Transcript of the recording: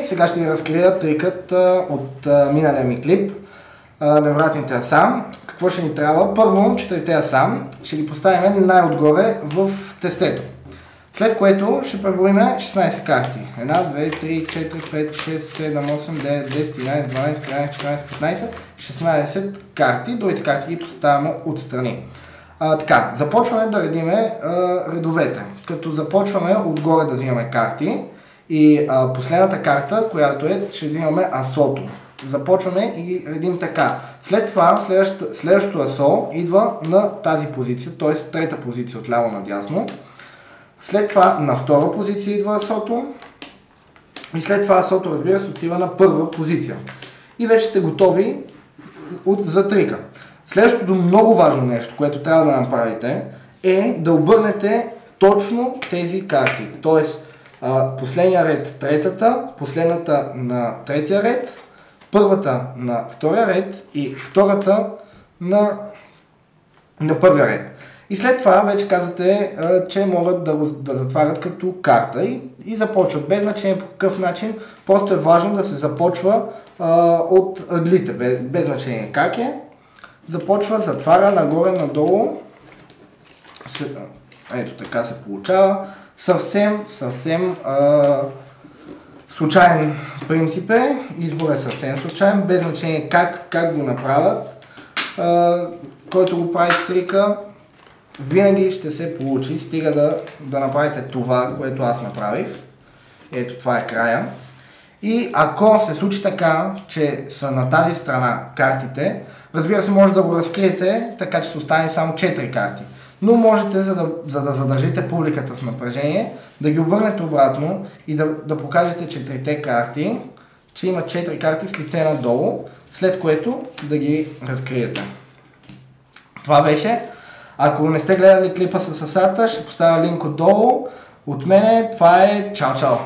сега ще ви разкрия трикът от миналия ми клип. Невероятните асам. Какво ще ни трябва? Първо, 4 асам ще ги поставим най-отгоре в тестето. След което ще преброим 16 карти. 1, 2, 3, 4, 5, 6, 7, 8, 9, 10, 11, 12, 13, 14, 15, 16 карти. Другите карти ги поставяме отстрани. Така, започваме да редиме редовете. Като започваме отгоре да взимаме карти и последната карта, която ще взимаме асото. Започваме и ги редим така. След това следващото асо идва на тази позиция, т.е. трета позиция от ляво надясно. След това на втора позиция идва асото и след това асото, разбира се, отива на първа позиция. И вече сте готови за трика. Следващото много важно нещо, което трябва да направите, е да обърнете точно тези карти. Тоест, последния ред третата, последната на третия ред, първата на втория ред и втората на първия ред. И след това вече казвате, че могат да затварят като карта и започват. Без значение по какъв начин, просто е важно да се започва от ъглите, без значение как е. Започва, затваря, нагоре, надолу. Ето така се получава. Съвсем случайен принцип е. Избор е съвсем случайен, без значение как го направят. Който го прави трика, винаги ще се получи, стига да направите това, което аз направих. Ето това е края. И ако се случи така, че са на тази страна картите, разбира се, може да го разкриете, така че ще остане само 4 карти. Но можете, за да задържите публиката в напрежение, да ги обърнете обратно и да покажете 4-те карти, че има 4 карти с лице надолу, след което да ги разкриете. Това беше. Ако не сте гледали клипа с асата, ще поставя линк отдолу. От мене това е чао-чао!